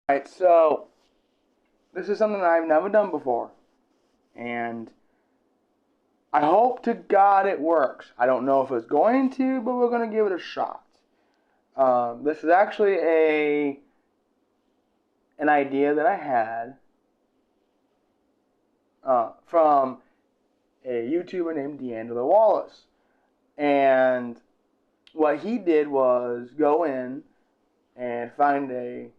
Alright, so this is something I've never done before, and I hope to God it works. I don't know if it's going to, but we're going to give it a shot. This is actually an idea that I had from a YouTuber named Wallace, and what he did was go in and find a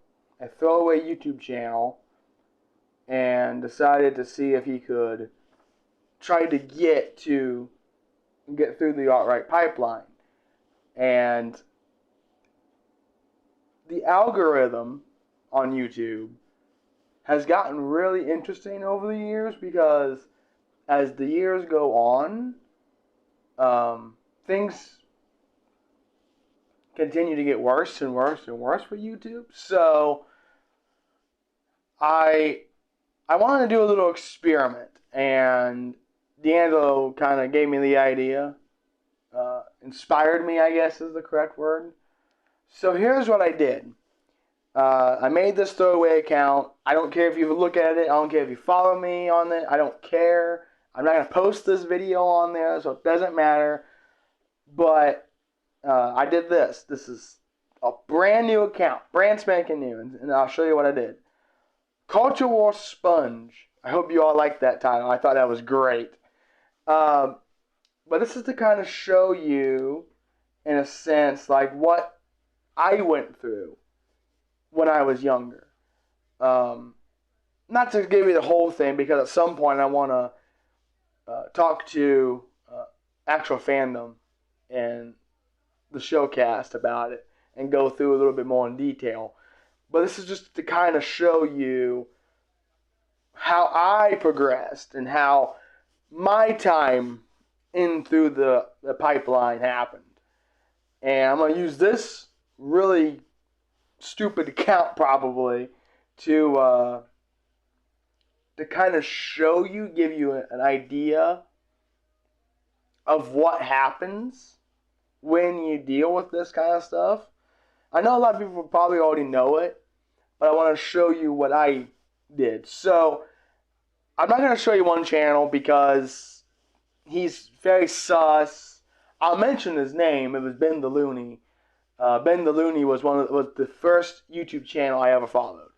throwaway YouTube channel and decided to see if he could try to get through the alt-right pipeline. And the algorithm on YouTube has gotten really interesting over the years, because as the years go on, things continue to get worse and worse and worse for YouTube. So I wanted to do a little experiment, and D'Angelo kind of gave me the idea, inspired me, I guess is the correct word. So here's what I did. I made this throwaway account. I don't care if you look at it. I don't care if you follow me on it. I don't care. I'm not going to post this video on there, so it doesn't matter. But I did this. This is a brand new account, brand spanking new, and I'll show you what I did. Culture War Sponge. I hope you all liked that title. I thought that was great. But this is to kind of show you, in a sense, like what I went through when I was younger. Not to give you the whole thing, because at some point I want to talk to actual fandom and the showcast about it and go through a little bit more in detail. But this is just to kind of show you how I progressed and how my time in through the pipeline happened. And I'm going to use this really stupid account probably to kind of show you, give you an idea of what happens when you deal with this kind of stuff. I know a lot of people probably already know it, but I want to show you what I did. So I'm not going to show you one channel because he's very sus. I'll mention his name. It was Ben the Looney. Ben the Looney was was the first YouTube channel I ever followed,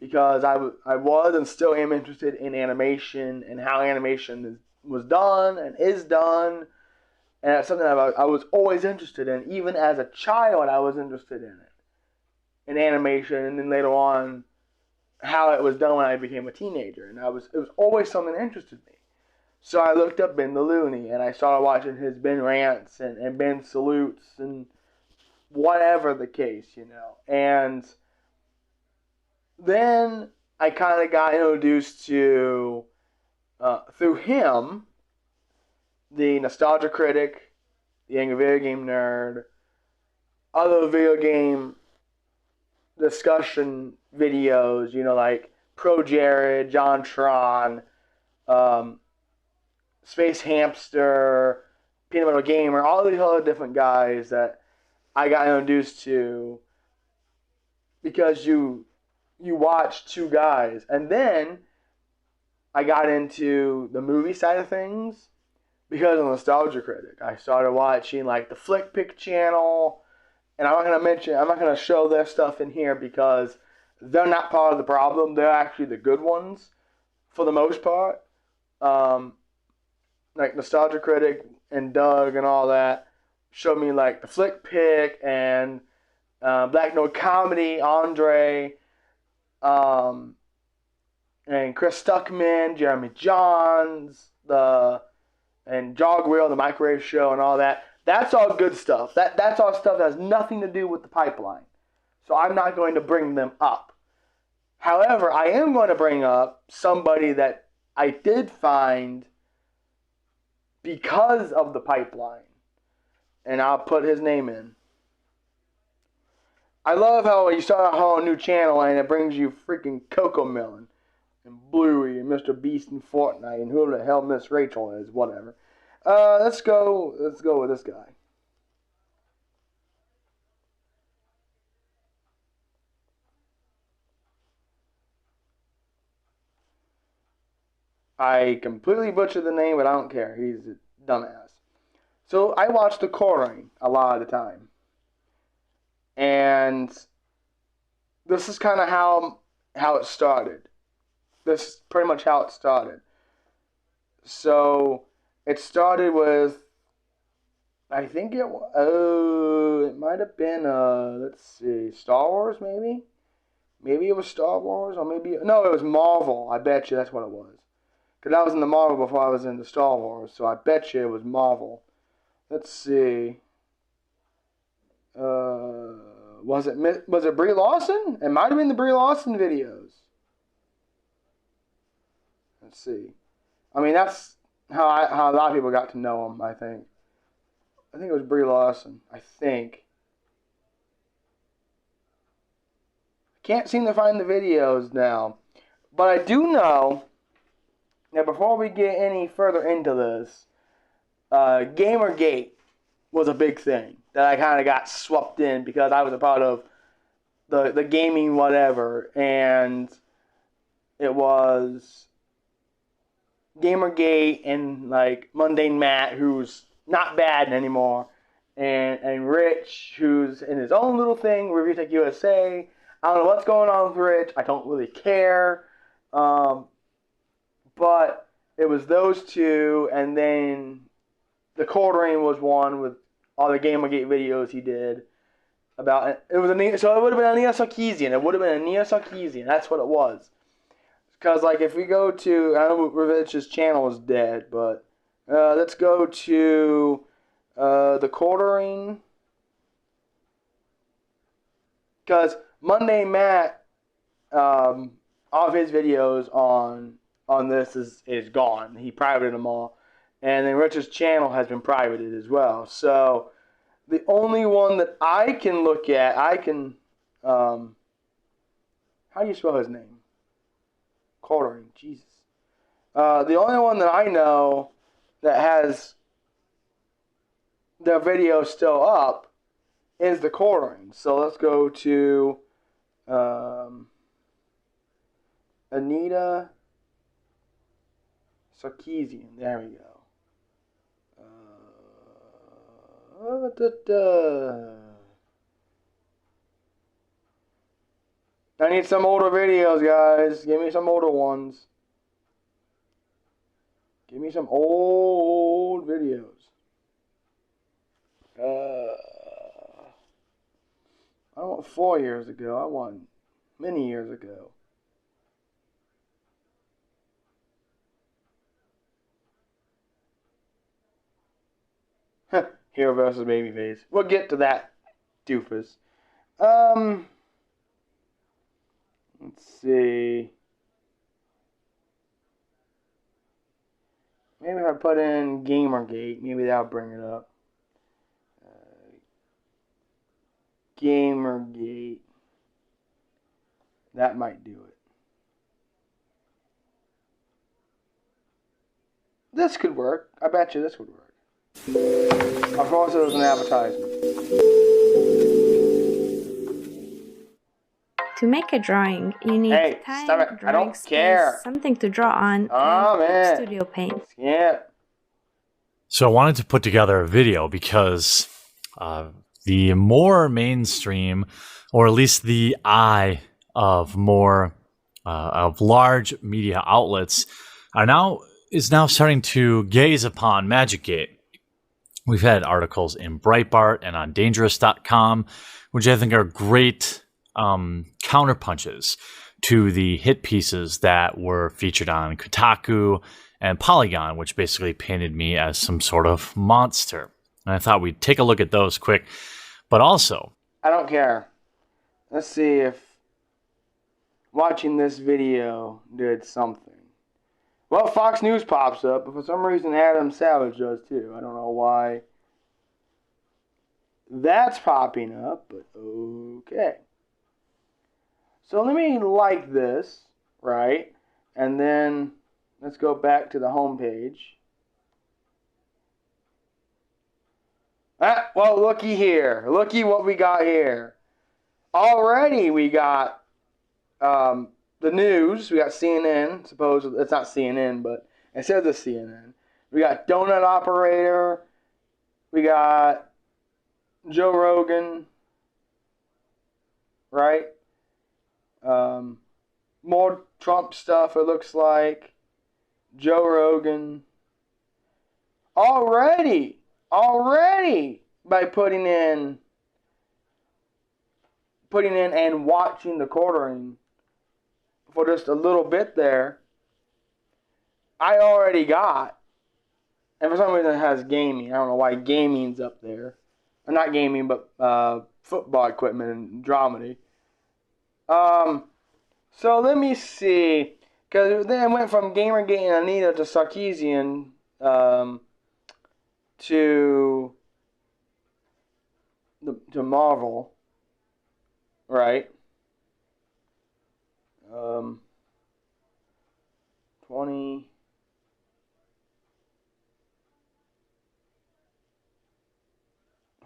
because I was and still am interested in animation and how animation was done and is done, and that's something I was always interested in. Even as a child, I was interested in it, in animation, and then later on, how it was done when I became a teenager, and it was always something that interested me. So I looked up Ben the Looney, and I started watching his Ben rants and Ben salutes and whatever the case, And then I kind of got introduced to, through him, the Nostalgia Critic, the Angry Video Game Nerd, other video game discussion videos, like Pro Jared, John Tron, Space Hamster, Peanut Butter Gamer, all these other different guys that I got introduced to because you watch two guys. And then I got into the movie side of things because of Nostalgia Critic. I started watching like the Flick Pick channel, and I'm not going to show their stuff in here because they're not part of the problem. They're actually the good ones for the most part. Like Nostalgia Critic and Doug and all that showed me like the Flick Pick and Black Note Comedy, Andre, and Chris Stuckman, Jeremy Johns, and Jog Wheel, the Microwave Show, and all that. That's all good stuff. That's all stuff that has nothing to do with the pipeline. So I'm not going to bring them up. However, I am going to bring up somebody that I did find because of the pipeline. And I'll put his name in. I love how you start a whole new channel and it brings you freaking Coco Melon and Bluey and Mr. Beast and Fortnite and who the hell Miss Rachel is, whatever. Let's go with this guy. I completely butchered the name, but I don't care. He's a dumbass. So I watch the quartering a lot of the time. And this is kind of how it started. This is pretty much how it started. So it started with, I think it might have been, let's see, Star Wars maybe? Maybe it was Star Wars, or maybe, no, it was Marvel. I bet you that's what it was. Because I was in the Marvel before I was into Star Wars, so I bet you it was Marvel. Let's see. Was it Brie Larson? It might have been the Brie Larson videos. Let's see. I mean, that's how a lot of people got to know him, I think. I think it was Brie Larson. I think. Can't seem to find the videos now. But I do know that before we get any further into this, Gamergate was a big thing that I kind of got swept in because I was a part of the gaming whatever, and it was Gamergate and like Mundane Matt, who's not bad anymore, and Rich, who's in his own little thing, Review Tech USA. I don't know what's going on with Rich. I don't really care. But it was those two, and then the quartering was one with all the Gamergate videos he did about it. So it would have been a Neo Sarkeesian. It would have been a Neo Sarkeesian. That's what it was. Because like if we go to, I know Rich's channel is dead, but let's go to the quartering. Because Monday Matt, all of his videos on this is gone. He privated them all. And then Richard's channel has been privated as well. So the only one that I can look at, how do you spell his name? Quartering, Jesus. The only one that I know that has their video still up is the quartering. So let's go to Anita Sarkeesian. There we go. I need some older videos, guys. Give me some older ones. Give me some old videos. I don't want 4 years ago. I want many years ago. Hero versus Babyface. We'll get to that, doofus. Let's see. Maybe if I put in Gamergate, maybe that'll bring it up. Gamergate. That might do it. This could work. I bet you this would work. Of course, it was an advertisement. To make a drawing, you need time, stop it. I don't space, care. something to draw on, Oh, man. Studio Paint. Yeah. So I wanted to put together a video because the more mainstream, or at least the eye of more of large media outlets, is now starting to gaze upon MagicGate. We've had articles in Breitbart and on Dangerous.com, which I think are great counterpunches to the hit pieces that were featured on Kotaku and Polygon, which basically painted me as some sort of monster. And I thought we'd take a look at those quick. But also, I don't care. Let's see if watching this video did something. Well, Fox News pops up, but for some reason Adam Savage does too. I don't know why that's popping up, but okay. So let me like this, right? And then let's go back to the home page. Well, looky here. Looky what we got here. Already we got the news. We got CNN. Suppose it's not CNN, but It says the CNN. We got Donut Operator. We got Joe Rogan. Right? More Trump stuff, it looks like. Joe Rogan. Already, by putting in and watching the quartering for just a little bit there, I already got, and for some reason it has gaming. I don't know why gaming's up there. Or not gaming, but football equipment and dramedy. So let me see, because then it went from Gamergate and Anita to Sarkeesian to Marvel, right?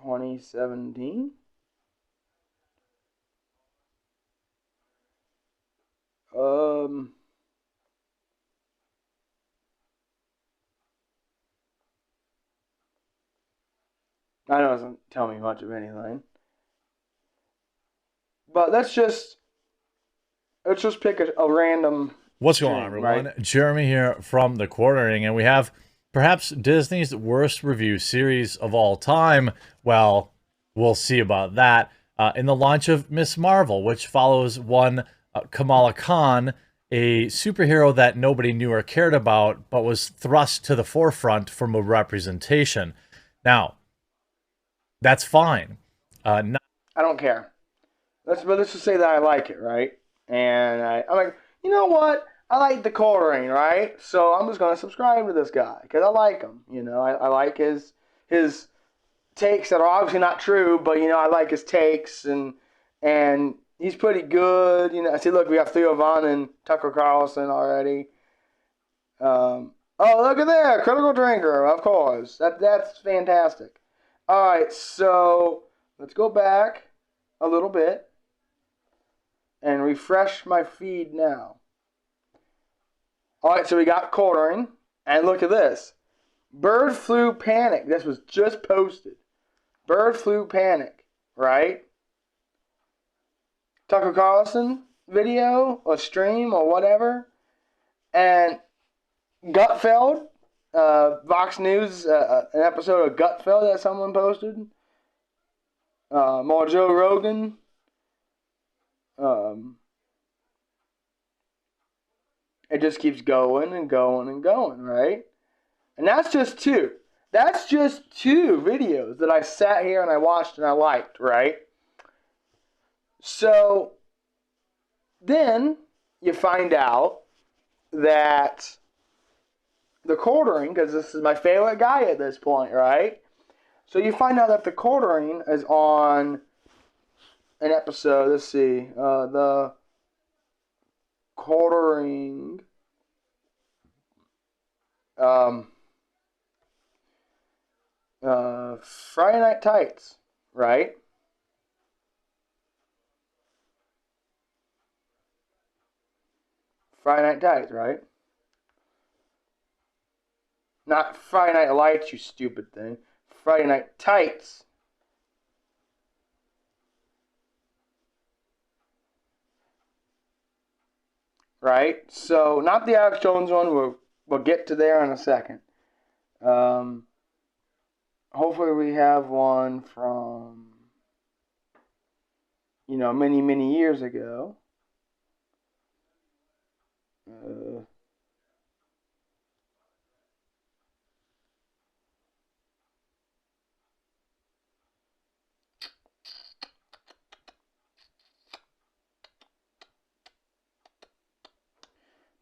2017. That doesn't tell me much of anything. But let's just pick a random. What's going on, everyone? Right? Jeremy here from The Quartering, and we have perhaps Disney's worst review series of all time. Well, we'll see about that. In the launch of Miss Marvel, which follows one Kamala Khan, a superhero that nobody knew or cared about, but was thrust to the forefront from a representation. Now, that's fine. I don't care. Let's just say that I like it, right? And I'm like, you know what? I like the quartering, right? So I'm just gonna subscribe to this guy because I like him. You know, I like his takes that are obviously not true, but you know, I like his takes and he's pretty good. You know, I see. Look, we got Theo Von and Tucker Carlson already. Oh, look at there, Critical Drinker, of course. That's fantastic. All right, so let's go back a little bit and refresh my feed now. All right, so we got quartering, and look at this. Bird flu panic. This was just posted. Bird flu panic, right? Tucker Carlson video or stream or whatever. And Gutfeld, Vox News, an episode of Gutfeld that someone posted. More Joe Rogan. It just keeps going and going and going, right? And that's just two. That's just two videos that I sat here and I watched and I liked, right? So then you find out that the quartering, because this is my favorite guy at this point, right? So you find out that the quartering is on an episode. Let's see. The quartering. Friday Night Tights, right? Friday Night Tights, right? Not Friday Night Lights, you stupid thing. Friday Night Tights. Right? So, not the Alex Jones one. We'll get to there in a second. Hopefully we have one from, you know, many, many years ago.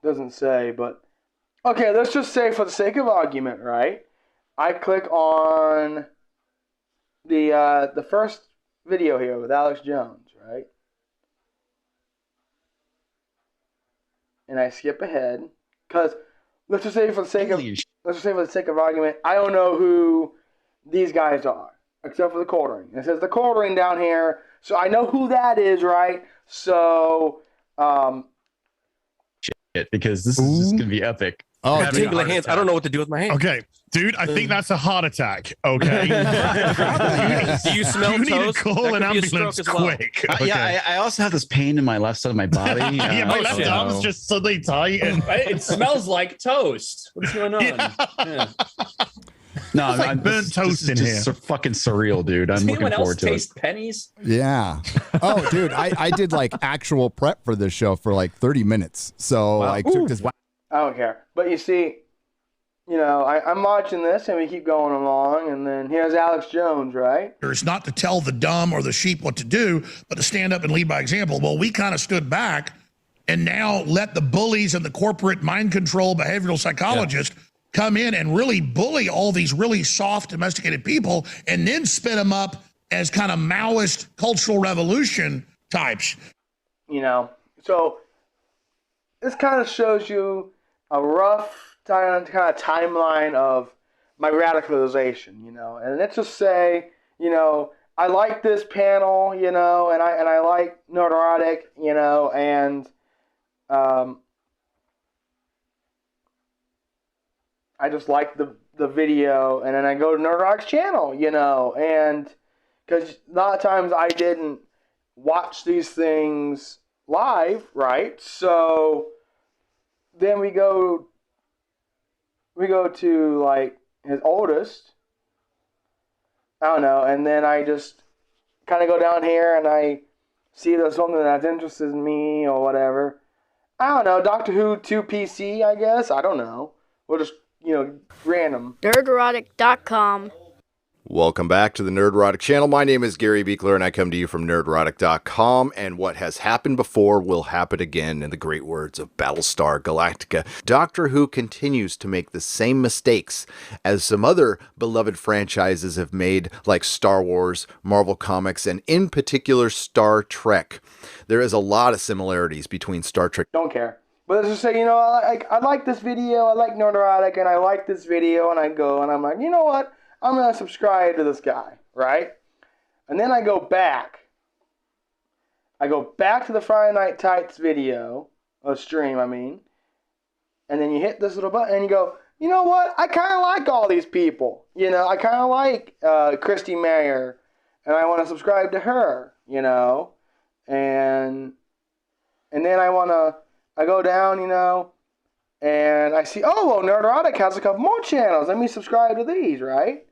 Doesn't say, but okay, let's just say for the sake of argument, right? I click on the first video here with Alex Jones, right? And I skip ahead because let's just say for the sake of argument, I don't know who these guys are except for the quartering. It says the quartering down here, so I know who that is, right? So because this is just gonna be epic. Oh, having tingly a hands. attack. I don't know what to do with my hands. Okay, dude, I think that's a heart attack. Okay. Do you smell You need to toast? call That an could be a stroke ambulance as well. quick. Okay. Yeah, I also have this pain in my left side of my body. Yeah, my left shit. arm's just suddenly tight. And It smells like toast. What's going on? Yeah. No, It's like burnt toast in just here. fucking surreal, dude. I'm Does looking anyone else forward to it. taste pennies? Yeah. Oh, dude, I did like actual prep for this show for like 30 minutes. So I took this. I don't care. But you see, you know, I'm watching this and we keep going along, and then here's Alex Jones, right? It's not to tell the dumb or the sheep what to do, but to stand up and lead by example. Well, we kind of stood back and now let the bullies and the corporate mind control behavioral psychologists come in and really bully all these really soft domesticated people and then spin them up as kind of Maoist cultural revolution types. You know, so this kind of shows you a rough kind of timeline of my radicalization, you know. And let's just say, you know, I like this panel, you know, and I like Neurotic, you know, and I just like the video, and then I go to Neurotic's channel, you know, and because a lot of times I didn't watch these things live, right? So then we go to like his oldest, I don't know, and then I just kind of go down here and I see there's something that interests me or whatever. I don't know, Doctor Who 2PC, I guess. I don't know. We'll just, you know, random. Nerderotic.com. Welcome back to the Nerdrotic channel. My name is Gary Beekler, and I come to you from Nerdrotic.com. And what has happened before will happen again, in the great words of Battlestar Galactica. Doctor Who continues to make the same mistakes as some other beloved franchises have made, like Star Wars, Marvel Comics, and in particular Star Trek. There is a lot of similarities between Star Trek. Don't care. But let's just say, you know, I like this video, I like Nerderotic, and I like this video, and I go, and I'm like, you know what? I'm going to subscribe to this guy, right? And then I go back. I go back to the Friday Night Tights video, or stream, I mean. And then you hit this little button and you go, you know what? I kind of like all these people. You know, I kind of like Christy Mayer, and I want to subscribe to her, you know. And then I go down, you know, and I see, oh, well, Nerderotic has a couple more channels. Let me subscribe to these, right?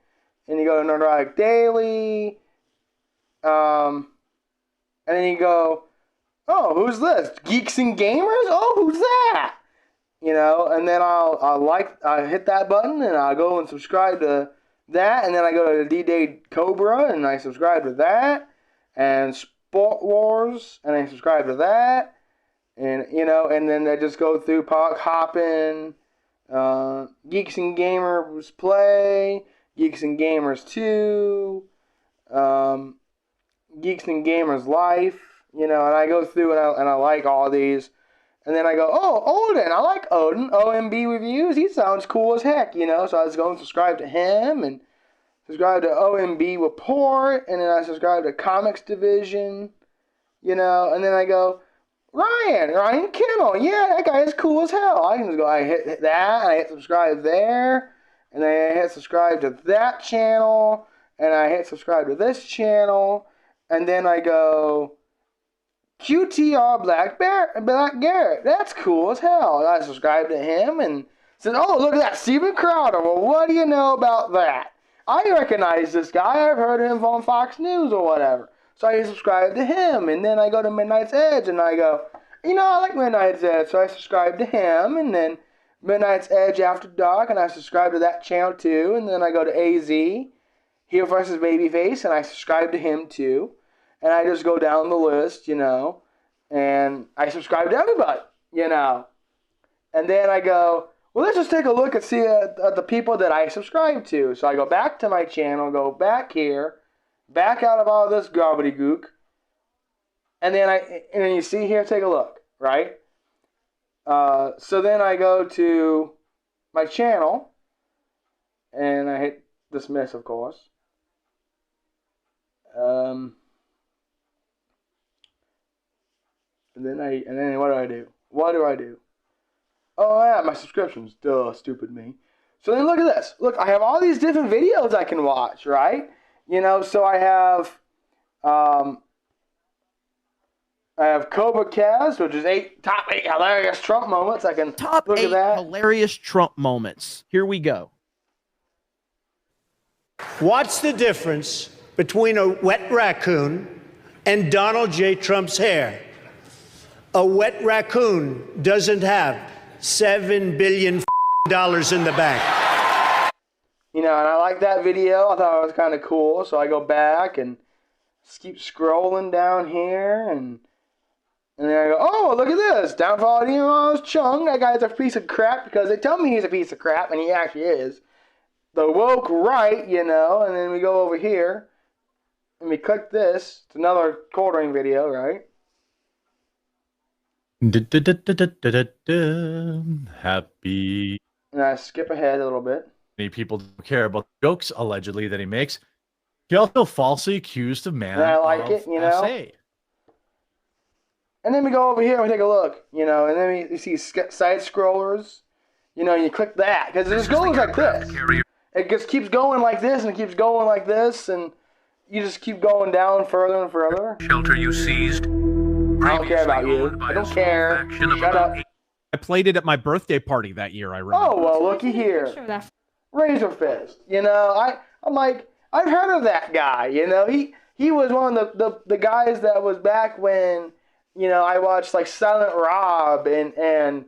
And you go to Nerderotic Daily. And then you go, oh, who's this? Geeks and Gamers? Oh, who's that? You know, and then I hit that button and I'll go and subscribe to that. And then I go to D-Day Cobra and I subscribe to that. And Sport Wars, and I subscribe to that. And, you know, and then I just go through Park Hoppin', Geeks and Gamers Play, Geeks and Gamers 2, Geeks and Gamers Life, you know, and I go through and I like all these. And then I go, oh, Odin, I like Odin, OMB Reviews, he sounds cool as heck, you know, so I just go and subscribe to him, and subscribe to OMB Report, and then I subscribe to Comics Division, you know, and then I go, Ryan Kimmel, yeah, that guy is cool as hell. I can just go, I hit that, and I hit subscribe there, and then I hit subscribe to that channel, and I hit subscribe to this channel, and then I go, QTR Black Garrett, that's cool as hell. And I subscribe to him, and said, oh, look at that, Steven Crowder, well, what do you know about that? I recognize this guy, I've heard of him on Fox News or whatever. So I subscribe to him, and then I go to Midnight's Edge, and I go, you know, I like Midnight's Edge, so I subscribe to him, and then Midnight's Edge After Dark, and I subscribe to that channel too, and then I go to AZ, Heel vs. Babyface, and I subscribe to him too, and I just go down the list, you know, and I subscribe to everybody, you know, and then I go, well, let's just take a look and see the people that I subscribe to. So I go back to my channel, go back here, back out of all this gobbledygook, and then you see here, take a look, right? So then I go to my channel, and I hit dismiss, of course. And then what do I do? What do I do? Oh yeah, my subscriptions. Duh, stupid me. So then look at this. Look, I have all these different videos I can watch, right? So I have Cobra Cast, which is top 8 hilarious Trump moments. I can Top look 8 at that. hilarious Trump moments. Here we go. What's the difference between a wet raccoon and Donald J. Trump's hair? A wet raccoon doesn't have $7 billion in the bank. And I like that video. I thought it was kind of cool. So I go back and just keep scrolling down here. And then I go, oh, look at this. Downfall of Elon Chung. That guy's a piece of crap because they tell me he's a piece of crap, and he actually is. The woke right, and then we go over here. And we click this. It's another quartering video, right? Happy. And I skip ahead a little bit. Many people don't care about the jokes allegedly that he makes. He also falsely accused of man. And I like of it, SA. And then we go over here and we take a look, and then we see side scrollers. You click that because it just goes like this. It just keeps going like this and it keeps going like this, and you just keep going down further and further. Shelter you seized. I don't care about you. I don't care. Shut up. I played it at my birthday party that year, I remember. Oh, well, looky here. Razor Fist. I'm like, I've heard of that guy. He was one of the guys that was back when, I watched like Silent Rob and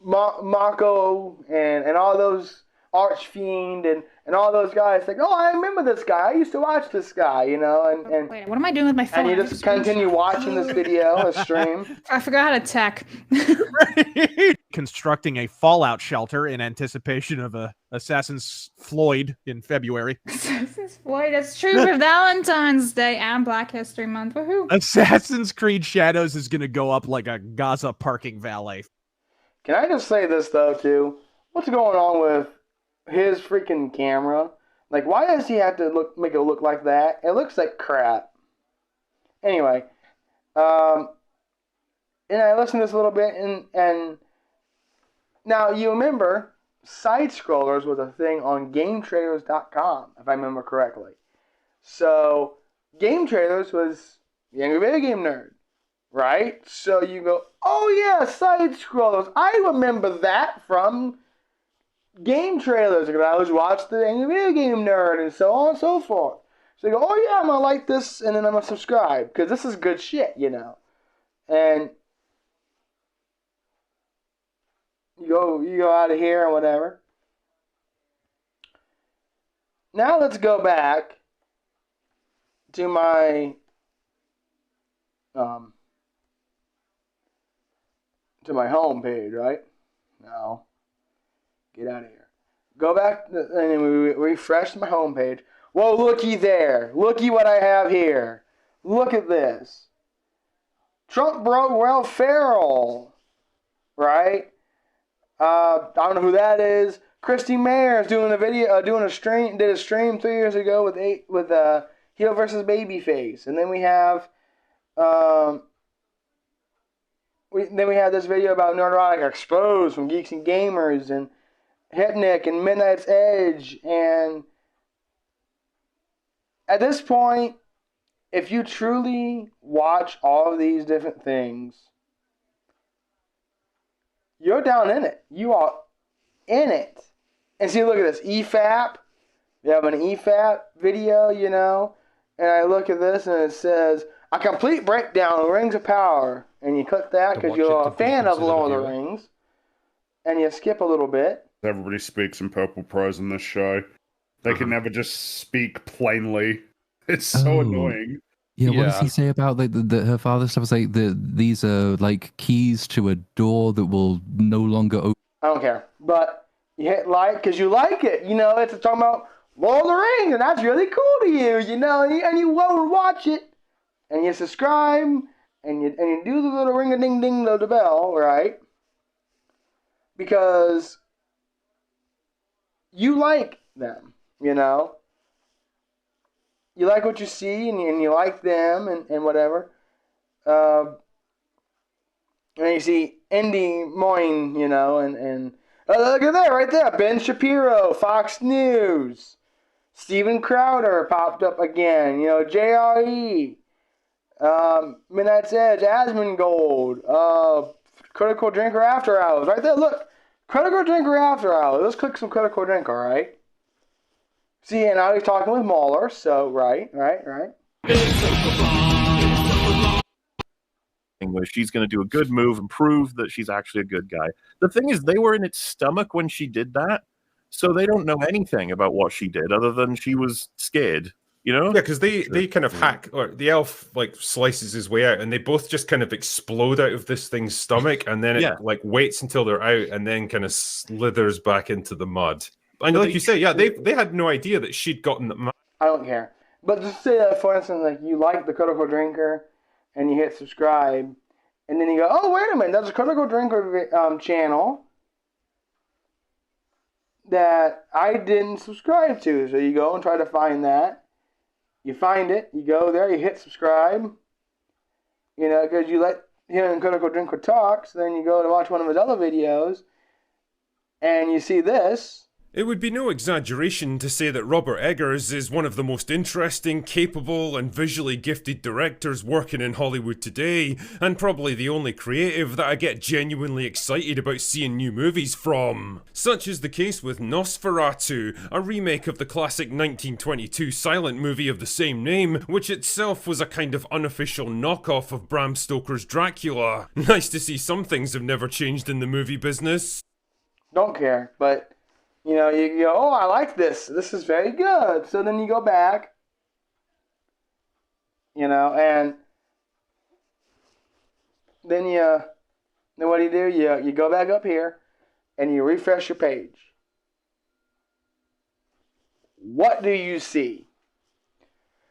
Mako and all those Archfiend and all those guys. Like, oh, I remember this guy. I used to watch this guy, and Wait, what am I doing with my phone? And you just continue watching this video, a stream. I forgot how to tech. Constructing a fallout shelter in anticipation of Assassin's Floyd in February. Assassin's Floyd, that's true for Valentine's Day and Black History Month. Woohoo! Assassin's Creed Shadows is going to go up like a Gaza parking valet. Can I just say this, though, too? What's going on with his freaking camera? Like, why does he have to make it look like that? It looks like crap. Anyway, and I listened to this a little bit, and now you remember side scrollers was a thing on GameTraders.com, if I remember correctly. So Game Traders was the Angry Video Game Nerd, right? So you go, oh yeah, side scrollers. I remember that from Game Trailers, because I always watch the Angry Video Game Nerd and so on and so forth. So you go, oh yeah, I'm gonna like this, and then I'm gonna subscribe because this is good shit, And you go out of here and whatever. Now let's go back to my home page, right? No. Get out of here. Go back and then we refresh my homepage. Whoa, looky there. Looky what I have here. Look at this. Trump broke Will Ferrell. Right? I don't know who that is. Christy Mayer's doing a stream 3 years ago with heel versus Babyface. And then we have this video about Neurotic Exposed from Geeks and Gamers and Hypnic and Midnight's Edge. And at this point, if you truly watch all of these different things, you're down in it. You are in it. And see, look at this. EFAP. We have an EFAP video, And I look at this and it says, a complete breakdown of Rings of Power. And you click that because you're a fan of Lord of the Rings. And you skip a little bit. Everybody speaks in purple prose in this show. They can never just speak plainly. It's so annoying. Yeah, what does he say about her father stuff? It's like these are like keys to a door that will no longer open. I don't care. But you hit like because you like it. It's talking about Lord of the Rings, and that's really cool to you, and you go and watch it, and you subscribe, and you do the little ring-a-ding-ding the bell, right? Because you like them, You like what you see, and you like them, and whatever. And you see Indy Moyne, you know, and look at that right there. Ben Shapiro, Fox News. Steven Crowder popped up again. You know, JRE. Midnight's Edge, Asmongold. Critical Drinker After Hours. Right there, look. Critical Drinker After Hours. Let's click some Critical Drinker, right? See, and now he's talking with Mahler, so right. Where she's going to do a good move and prove that she's actually a good guy. The thing is, they were in its stomach when she did that, so they don't know anything about what she did other than she was scared. You know? Yeah, because they kind of hack, or the elf like slices his way out, and they both just kind of explode out of this thing's stomach, and then it like waits until they're out, and then kind of slithers back into the mud. And like you say, yeah, they had no idea that she'd gotten the. I don't care, but just say that, for instance, like you like the Critical Drinker, and you hit subscribe, and then you go, oh wait a minute, there's a Critical Drinker channel that I didn't subscribe to, so you go and try to find that. You find it, you go there, you hit subscribe, you know, because you let him and Critical Drinker talk, so then you go to watch one of his other videos, and you see this. It would be no exaggeration to say that Robert Eggers is one of the most interesting, capable, and visually gifted directors working in Hollywood today, and probably the only creative that I get genuinely excited about seeing new movies from. Such is the case with Nosferatu, a remake of the classic 1922 silent movie of the same name, which itself was a kind of unofficial knockoff of Bram Stoker's Dracula. Nice to see some things have never changed in the movie business. Don't care, but you know, you go, oh, I like this. This is very good. So then you go back, you know, and then what do? You go back up here, and you refresh your page. What do you see?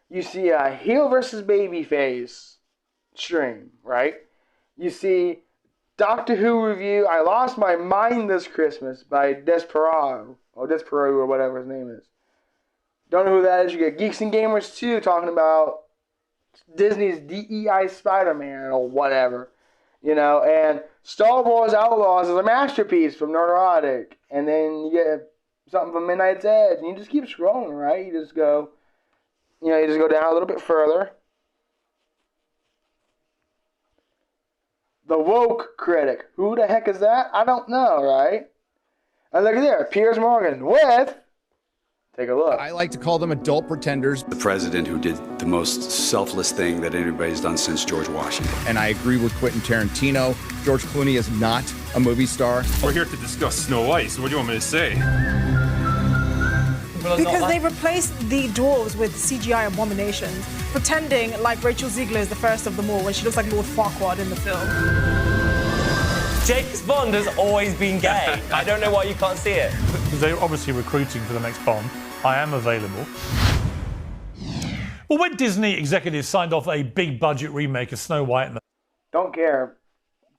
You see a heel versus babyface stream, right? You see Doctor Who review, I Lost My Mind This Christmas by Desperado, or whatever his name is. Don't know who that is. You get Geeks and Gamers 2 talking about Disney's DEI Spider-Man or whatever. You know, and Star Wars Outlaws is a masterpiece from Nerdotic. And then you get something from Midnight's Edge. And you just keep scrolling, right? You just go down a little bit further. The Woke Critic. Who the heck is that? I don't know, right? And look at there, Piers Morgan with... Take a look. I like to call them adult pretenders. The president who did the most selfless thing that anybody's done since George Washington. And I agree with Quentin Tarantino. George Clooney is not a movie star. We're here to discuss Snow White, so what do you want me to say? Because they replaced the dwarves with CGI abominations, pretending like Rachel Ziegler is the first of them all when she looks like Lord Farquaad in the film. James Bond has always been gay. I don't know why you can't see it. They're obviously recruiting for the next Bond. I am available. Well, when Disney executives signed off a big budget remake of Snow White and the... Don't care,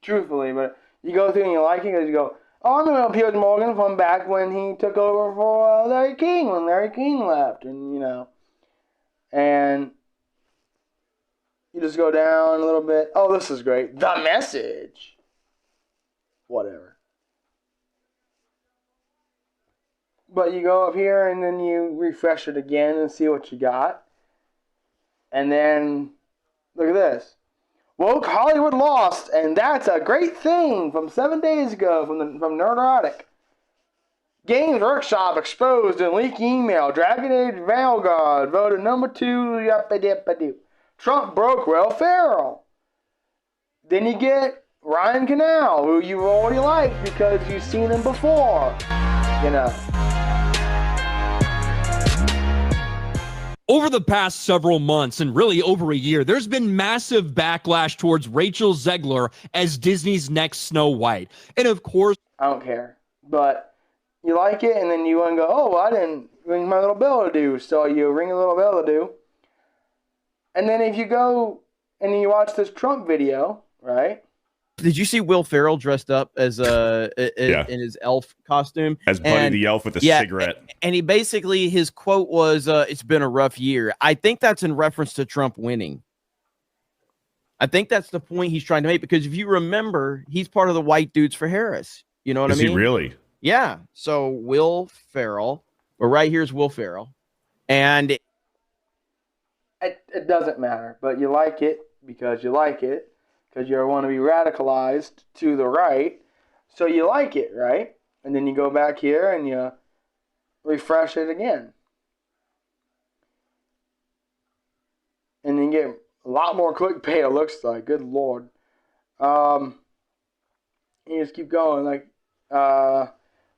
truthfully, but you go through and you like it because you go, oh, I remember Piers Morgan from back when he took over for Larry King, when Larry King left, and, you know, and you just go down a little bit. Oh, this is great. The Message. Whatever. But you go up here and then you refresh it again and see what you got. And then, look at this. Woke Hollywood Lost, and that's a great thing from 7 days ago from Nerdotic. Games Workshop exposed in leak email. Dragon Age Vanguard voted number 2. Yap-a-dip-a-dip. Trump broke Will Ferrell. Then you get Ryan Canal, who you already liked because you've seen him before. You know. Over the past several months, and really over a year, there's been massive backlash towards Rachel Zegler as Disney's next Snow White. And of course... I don't care. But you like it, and then you want to go, oh, I didn't ring my little bell to do. So you ring a little bell to do. And then if you go and you watch this Trump video, right? Did you see Will Ferrell dressed up as in his elf costume? As Buddy the Elf with a cigarette. And he basically, his quote was, it's been a rough year. I think that's in reference to Trump winning. I think that's the point he's trying to make, because if you remember, he's part of the White Dudes for Harris. You know what I mean? Is he really? Yeah. So Will Ferrell, or right here is Will Ferrell, and it doesn't matter, but you like it because you like it, because you want to be radicalized to the right, so you like it, right? And then you go back here and you refresh it again. And then you get a lot more clickbait, it looks like. Good Lord. You just keep going. Like,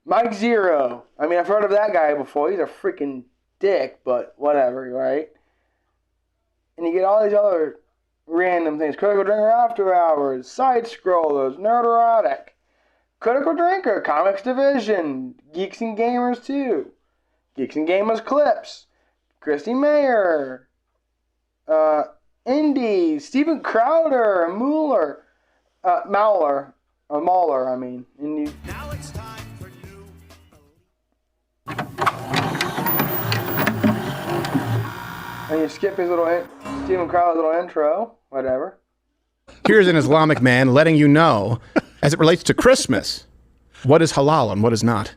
Mike Zero. I mean, I've heard of that guy before. He's a freaking dick, but whatever, right? And you get all these other random things. Critical Drinker After Hours, Side Scrollers, Nerd Erotic, Critical Drinker, Comics Division, Geeks and Gamers 2, Geeks and Gamers Clips, Christy Mayer, Indy, Steven Crowder, Mauler, I mean. Indy. Now it's time for new. And you skip his little Steven Crowder's little intro, whatever. Here's an Islamic man letting you know, as it relates to Christmas, what is halal and what is not.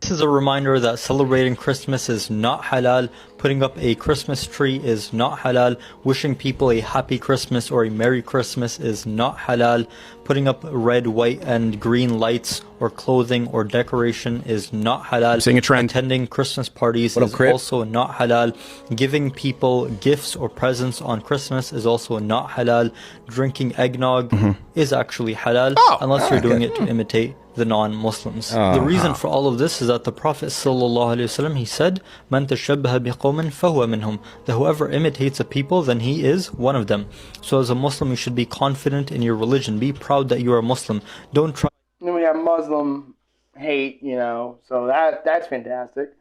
This is a reminder that celebrating Christmas is not halal, putting up a Christmas tree is not halal, wishing people a happy Christmas or a Merry Christmas is not halal, putting up red, white, and green lights or clothing or decoration is not halal. Seeing a trend. Attending Christmas parties is also not halal. Giving people gifts or presents on Christmas is also not halal. Drinking eggnog is actually halal, unless you're doing it to imitate the non-Muslims. The reason for all of this is that the Prophet ﷺ, he said, "Man tashabbaha biqawmin fahuwa minhum," that whoever imitates a people, then he is one of them. So as a Muslim, you should be confident in your religion. Be proud that you are a Muslim. Don't try. Then we have Muslim hate, so that's fantastic.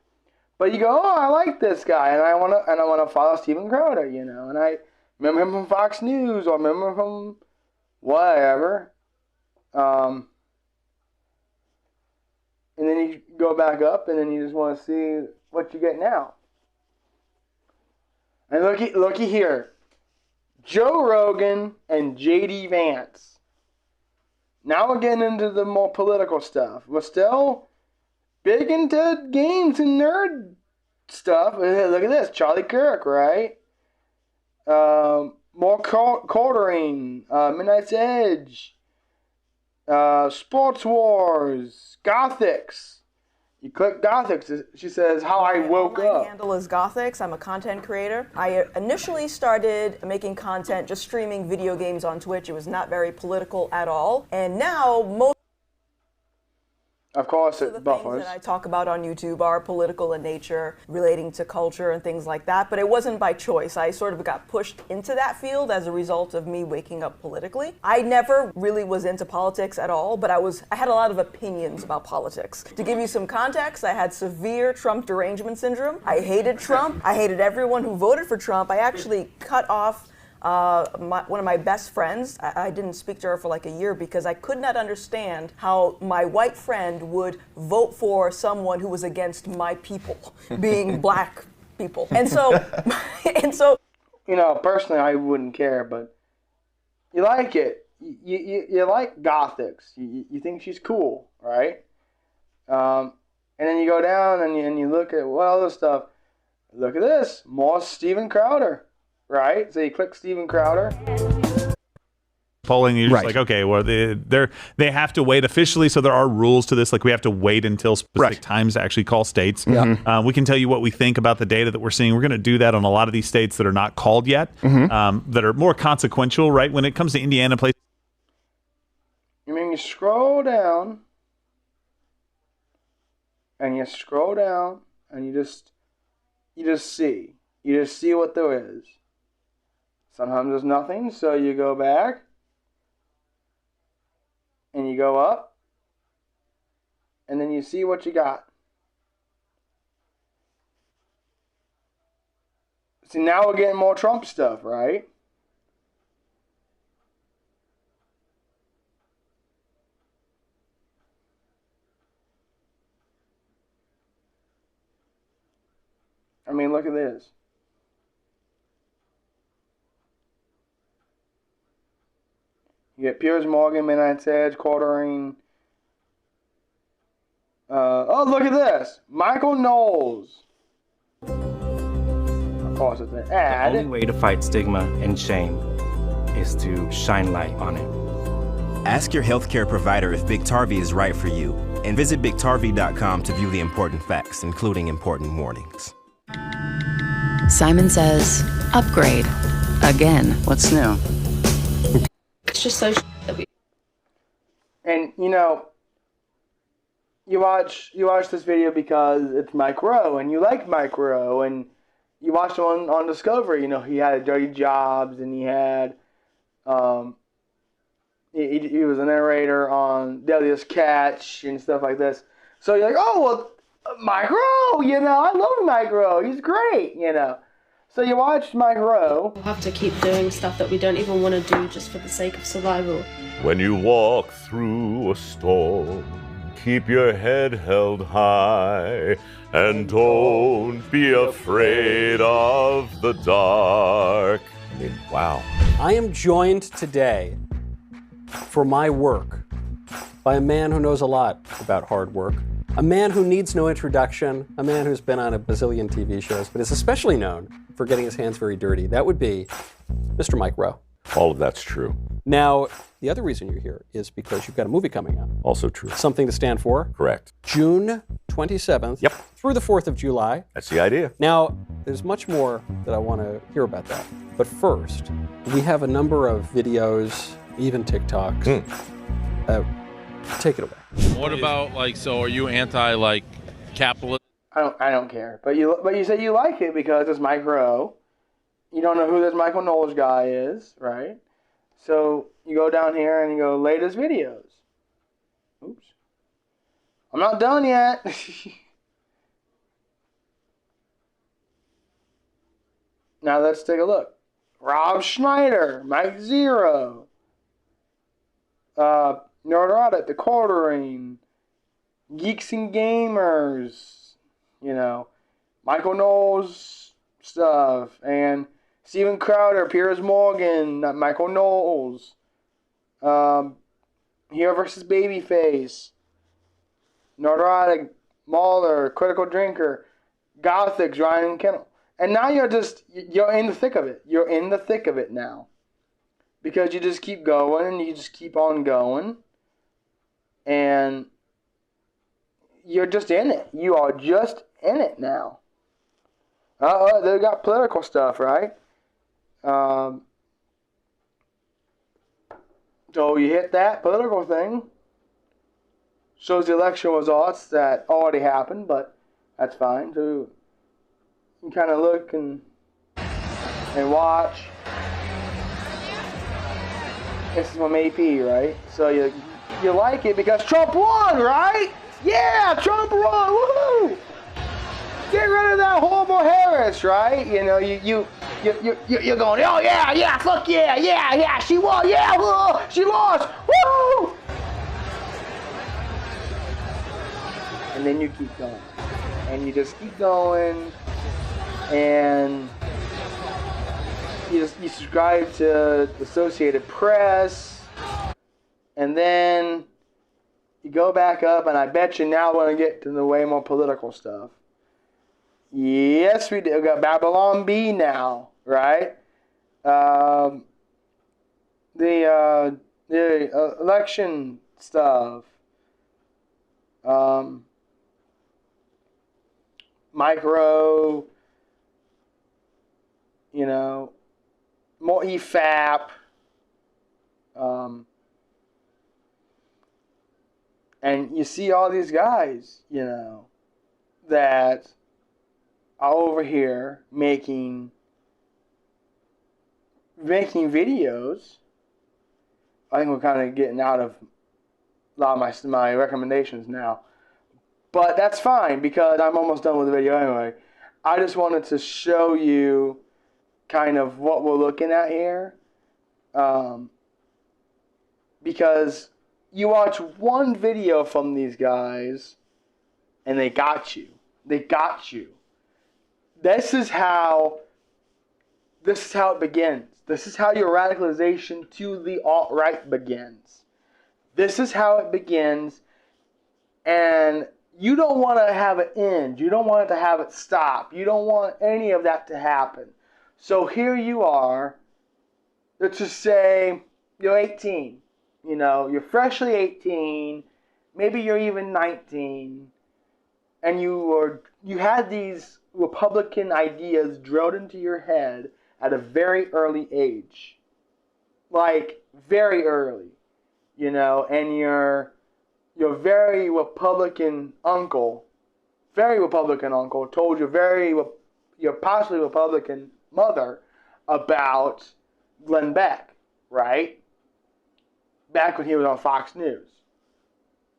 But you go, oh, I like this guy, and I wanna follow Steven Crowder, and I remember him from Fox News or remember him from whatever. And then you go back up, and then you just want to see what you get now. And looky here, Joe Rogan and J.D. Vance. Now we're getting into the more political stuff. We're still big into games and nerd stuff. Look at this, Charlie Kirk, right? More quartering, Midnight's Edge, Sports Wars, Gothics. You click Gothics, she says, how I woke up. My handle is Gothics. I'm a content creator. I initially started making content, just streaming video games on Twitch. It was not very political at all. And now most of course of the things that I talk about on YouTube are political in nature, relating to culture and things like that. But it wasn't by choice. I sort of got pushed into that field as a result of me waking up politically. I never really was into politics at all, but I had a lot of opinions about politics. To give you some context, I had severe Trump derangement syndrome. I hated Trump. I hated everyone who voted for Trump. I actually cut off one of my best friends. I didn't speak to her for like a year because I could not understand how my white friend would vote for someone who was against my people, being black people. And so, personally, I wouldn't care, but you like it. You like Gothics. You think she's cool, right? And then you go down and you look at what other stuff. Look at this, more Steven Crowder. Right, so you click Steven Crowder. Polling, you're just like, okay, well, they have to wait officially, so there are rules to this. Like, we have to wait until specific times to actually call states. Yeah. We can tell you what we think about the data that we're seeing. We're going to do that on a lot of these states that are not called yet, that are more consequential, right? When it comes to Indiana, places. You scroll down, and you scroll down, and you just see. You just see what there is. Sometimes there's nothing, so you go back and you go up and then you see what you got. See, now we're getting more Trump stuff, right? I mean, look at this. You get Piers Morgan, Midnight Edge, quartering. Oh, look at this. Michael Knowles. Of course, it's an ad. The only way to fight stigma and shame is to shine light on it. Ask your healthcare provider if Biktarvy is right for you, and visit Biktarvy.com to view the important facts, including important warnings. Simon Says, upgrade. Again. What's new? It's just so that we... And, you know, you watch this video because it's Mike Rowe, and you like Mike Rowe, and you watched him on Discovery. You know, he had Dirty Jobs, and he had... He was a narrator on Deadliest Catch and stuff like this. So you're like, oh, well, Mike Rowe, you know, I love Mike Rowe. He's great, you know. So you watch Mike Rowe. We'll have to keep doing stuff that we don't even want to do just for the sake of survival. When you walk through a storm, keep your head held high, and don't be afraid of the dark. I mean, wow. I am joined today for my work by a man who knows a lot about hard work, a man who needs no introduction, a man who's been on a bazillion TV shows, but is especially known for getting his hands very dirty. That would be Mr. Mike Rowe. All of that's true. Now, the other reason you're here is because you've got a movie coming out. Also true. Something to stand for. Correct. June 27th through the 4th of July. That's the idea. Now, there's much more that I want to hear about that. But first, we have a number of videos, even TikToks. Take it away. What about, like, so are you anti, like, capitalist? I don't care. But you say you like it because it's Mike Rowe. You don't know who this Michael Knowles guy is, right? So you go down here and you go latest videos. Oops. I'm not done yet. Now let's take a look. Rob Schneider, Mike Zero, Neurotic, The Quartering, Geeks and Gamers, you know, Michael Knowles stuff, and Steven Crowder, Piers Morgan, Michael Knowles, Hero vs. Babyface, Neurotic, Mahler, Critical Drinker, Gothics, Ryan and Kennel. And now you're in the thick of it. You're in the thick of it now. Because you just keep going and you just keep on going. And you're just in it. You are just in it now. They got political stuff, right? So you hit that political thing. Shows the election results that already happened, but that's fine. So you kind of look and watch. This is from AP, right? So you like it because Trump won, right? Yeah, Trump won. Woohoo! Get rid of that horrible Harris, right? You know, you're going, oh yeah, fuck yeah, she won, yeah, whoa, she lost, woo! And then you keep going, and you just keep going, and you subscribe to the Associated Press, and then you go back up, and I bet you now want to get to the way more political stuff. Yes, we do. We got Babylon B now, right? The election stuff. Micro, you know, more EFAP. And you see all these guys, you know, that are over here making videos. I think we're kind of getting out of a lot of my recommendations now. But that's fine because I'm almost done with the video anyway. I just wanted to show you kind of what we're looking at here. Because you watch one video from these guys and they got you. They got you. This is how it begins. This is how your radicalization to the alt-right begins. This is how it begins, and you don't want to have it end. You don't want it to have it stop. You don't want any of that to happen. So here you are. Let's just say you're 18. You know, you're freshly 18. Maybe you're even 19. And you had these Republican ideas drilled into your head at a very early age. Like, very early. You know, and your very Republican uncle told your possibly Republican mother about Glenn Beck, right? Back when he was on Fox News.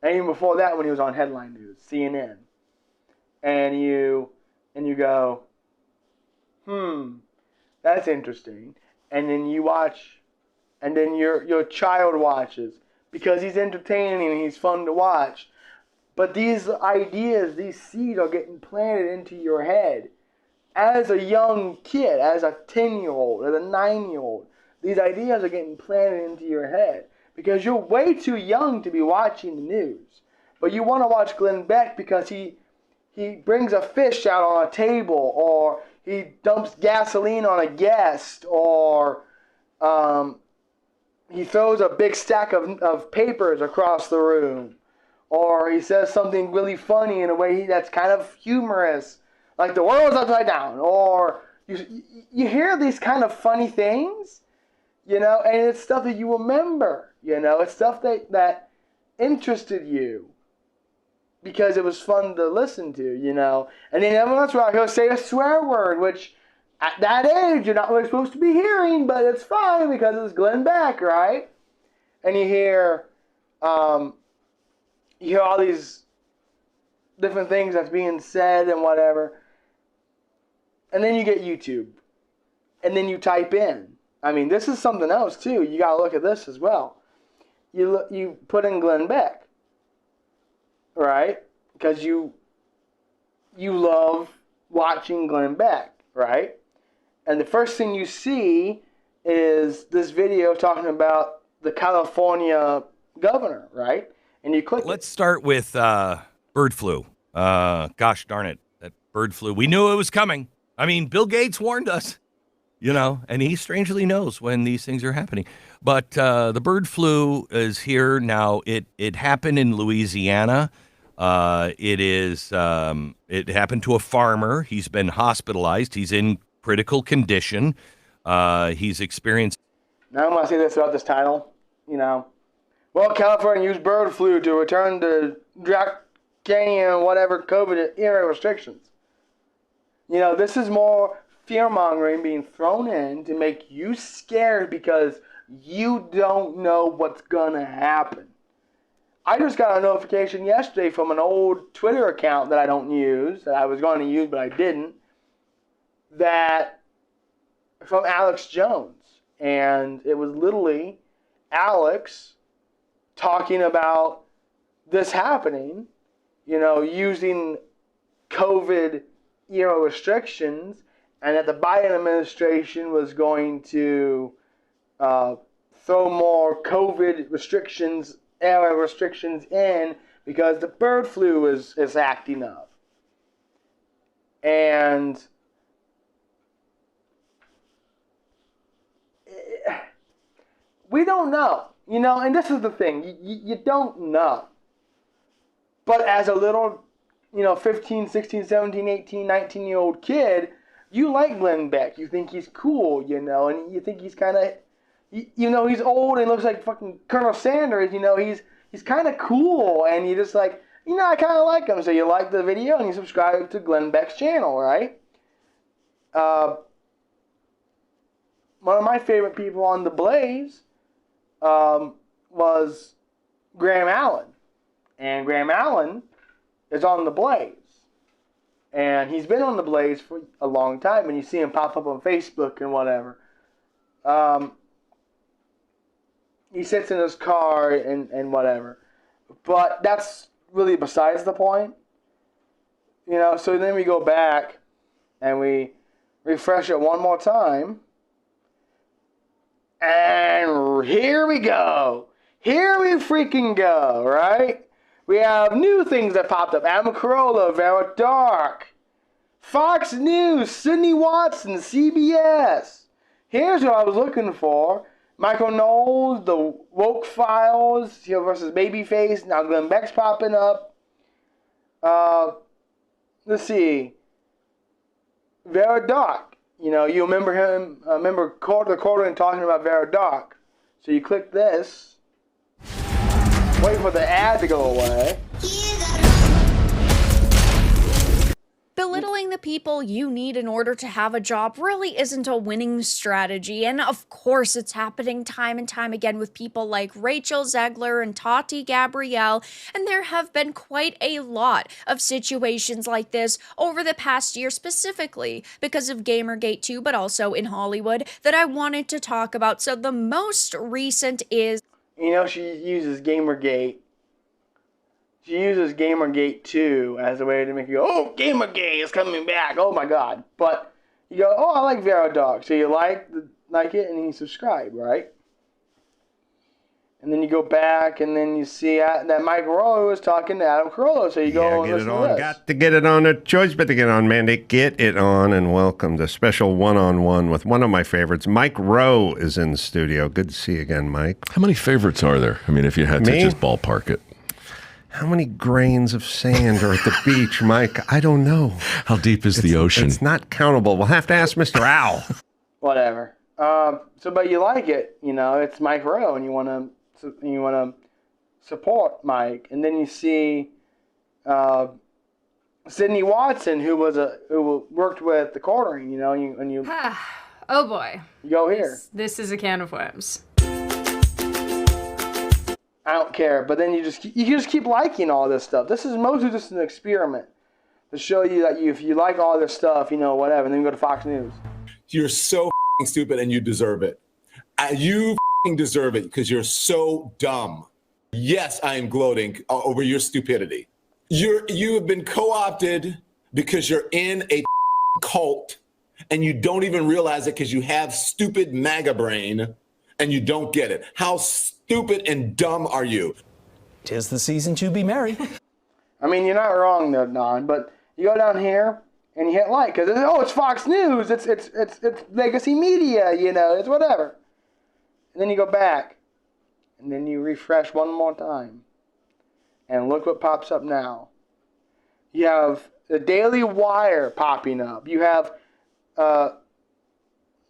And even before that, when he was on Headline News, CNN. And you go, that's interesting. And then you watch, and then your child watches, because he's entertaining and he's fun to watch. But these ideas, these seeds are getting planted into your head. As a young kid, as a 10-year-old, as a 9-year-old, these ideas are getting planted into your head. Because you're way too young to be watching the news. But you want to watch Glenn Beck because he brings a fish out on a table, or he dumps gasoline on a guest, or he throws a big stack of papers across the room, or he says something really funny in a way that's kind of humorous, like the world's upside down, or you hear these kind of funny things, you know, and it's stuff that you remember, you know, it's stuff that interested you because it was fun to listen to, you know, and then every once in a while he'll say a swear word, which at that age you're not really supposed to be hearing, but it's fine because it's Glenn Beck, right? And you hear all these different things that's being said and whatever. And then you get YouTube. And then you type in. I mean, this is something else too. You got to look at this as well. You put in Glenn Beck, right? Because you love watching Glenn Beck, right? And the first thing you see is this video talking about the California governor, right? And you click. Let's start with bird flu. Gosh darn it, that bird flu. We knew it was coming. I mean, Bill Gates warned us, you know, and he strangely knows when these things are happening. But the bird flu is here now. It happened in Louisiana. It happened to a farmer. He's been hospitalized. He's in critical condition. He's experienced. Now I'm going to say this throughout this title, you know. Well, California used bird flu to return to draconian whatever COVID era restrictions. You know, this is more fear-mongering being thrown in to make you scared because you don't know what's going to happen. I just got a notification yesterday from an old Twitter account that I don't use, that I was going to use but I didn't, that from Alex Jones. And it was literally Alex talking about this happening, you know, using COVID era restrictions, and that the Biden administration was going to throw more COVID restrictions, era restrictions in because the bird flu is acting up. And we don't know, you know, and this is the thing, you don't know. But as a little, you know, 15, 16, 17, 18, 19-year-old kid, you like Glenn Beck. You think he's cool, you know, and you think he's kind of, you know, he's old and looks like fucking Colonel Sanders, you know, he's kind of cool, and you just like, you know, I kind of like him. So you like the video and you subscribe to Glenn Beck's channel, right? One of my favorite people on The Blaze was Graham Allen. And Graham Allen is on The Blaze. And he's been on The Blaze for a long time, and you see him pop up on Facebook and whatever. He sits in his car and whatever. But that's really besides the point. You know, so then we go back and we refresh it one more time. And here we go. Here we freaking go, right? We have new things that popped up. Adam Carolla, Vera Dark, Fox News, Sydney Watson, CBS. Here's what I was looking for. Michael Knowles, The Woke Files, versus Babyface. Now Glenn Beck's popping up. Let's see. Vera Dark. You remember him, the Cordovan talking about Vera Dark. So you click this. Wait for the ad to go away. Belittling the people you need in order to have a job really isn't a winning strategy, and of course it's happening time and time again with people like Rachel Zegler and Tati Gabrielle, and there have been quite a lot of situations like this over the past year, specifically because of Gamergate 2, but also in Hollywood, that I wanted to talk about. So the most recent is... She uses Gamergate. She uses Gamergate 2 as a way to make you go, oh, Gamergate is coming back. Oh, my God. But you go, oh, I like Vera Dark. So you like it and you subscribe, right? And then you go back and then you see that Mike Rowe was talking to Adam Carolla. So you go and listen to this. Got to get it on. A choice but to get on, Mandate. Get it on and welcome to special one-on-one with one of my favorites. Mike Rowe is in the studio. Good to see you again, Mike. How many favorites are there? I mean, if you had to just ballpark it. How many grains of sand are at the beach, Mike? I don't know. How deep is the ocean? It's not countable. We'll have to ask Mr. Owl. Whatever. But you like it. It's Mike Rowe, and you want to support Mike. And then you see Sydney Watson, who worked with the Quartering. And you. Oh boy. You go here. This is a can of worms. I don't care, but then you just keep liking all this stuff. This is mostly just an experiment to show you that if you like all this stuff, whatever, and then you go to Fox News. You're so stupid and you deserve it. You deserve it because you're so dumb. Yes, I am gloating over your stupidity. You have been co-opted because you're in a cult and you don't even realize it because you have stupid MAGA brain and you don't get it. How stupid and dumb are you? 'Tis the season to be merry. I mean, you're not wrong there, Don, but you go down here and you hit like, because it's Fox News, it's legacy media, it's whatever. And then you go back, and then you refresh one more time, and look what pops up now. You have the Daily Wire popping up. You have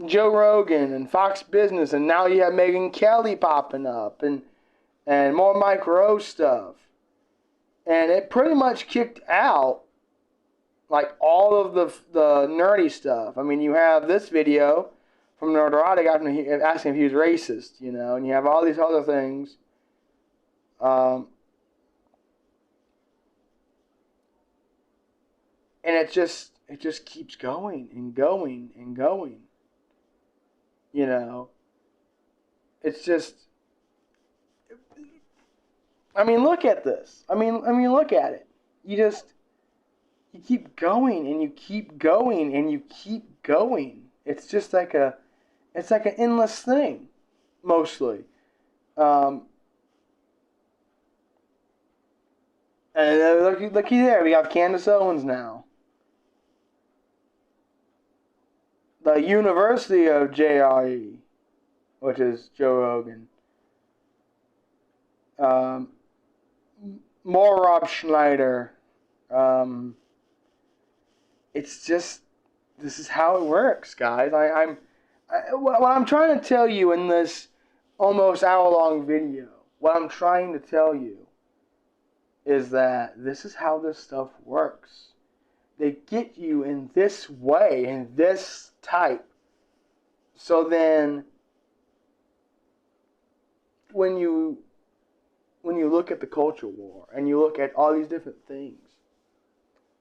Joe Rogan and Fox Business, and now you have Megyn Kelly popping up, and more Mike Rowe stuff. And it pretty much kicked out like all of the nerdy stuff. I mean, you have this video from Nerdrotic asking if he was racist, and you have all these other things. And it just keeps going and going and going. It's just, I mean, look at this. I mean, look at it. You keep going and you keep going and you keep going. It's just like an endless thing, mostly. And looky there, we have Candace Owens now. The University of JRE, which is Joe Rogan. More Rob Schneider. It's just, this is how it works, guys. What I'm trying to tell you in this almost hour-long video, what I'm trying to tell you is that this is how this stuff works. They get you in this way, in this type. So then, when you look at the culture war and you look at all these different things,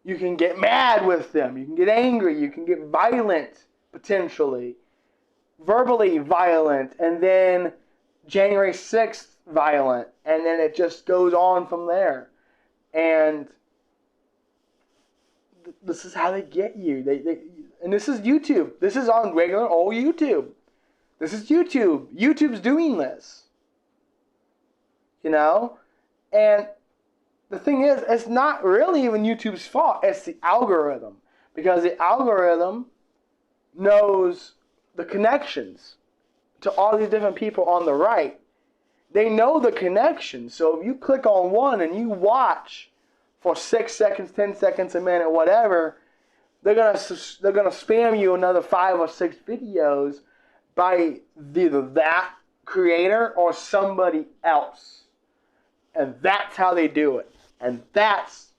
you can get mad with them. You can get angry. You can get violent, potentially. Verbally violent. And then January 6th violent. And then it just goes on from there. And this is how they get you. And this is YouTube. This is on regular old YouTube. This is YouTube. YouTube's doing this. You know? And the thing is, it's not really even YouTube's fault. It's the algorithm. Because the algorithm knows the connections to all these different people on the right. They know the connections. So if you click on one and you watch for 6 seconds, 10 seconds, a minute, whatever, they're gonna spam you another 5 or 6 videos by either that creator or somebody else. And that's how they do it. And that's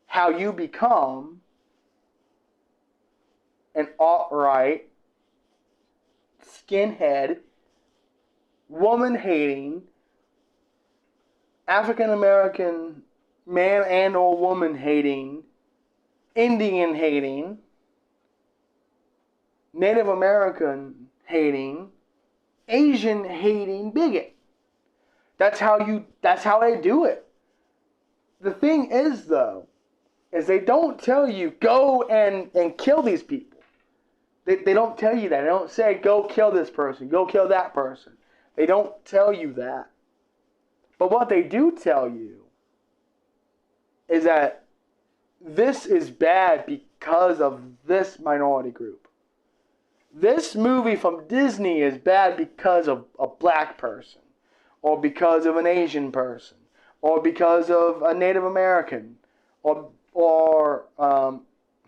how you become an alt-right, skinhead, woman-hating, African-American man and or woman-hating, Indian-hating, Native American-hating, Asian-hating bigot. That's how they do it. The thing is, though, is they don't tell you, go and kill these people. They don't tell you that. They don't say, go kill this person, go kill that person. They don't tell you that. But what they do tell you is that this is bad because of this minority group. This movie from Disney is bad because of a black person, or because of an Asian person, or because of a Native American, or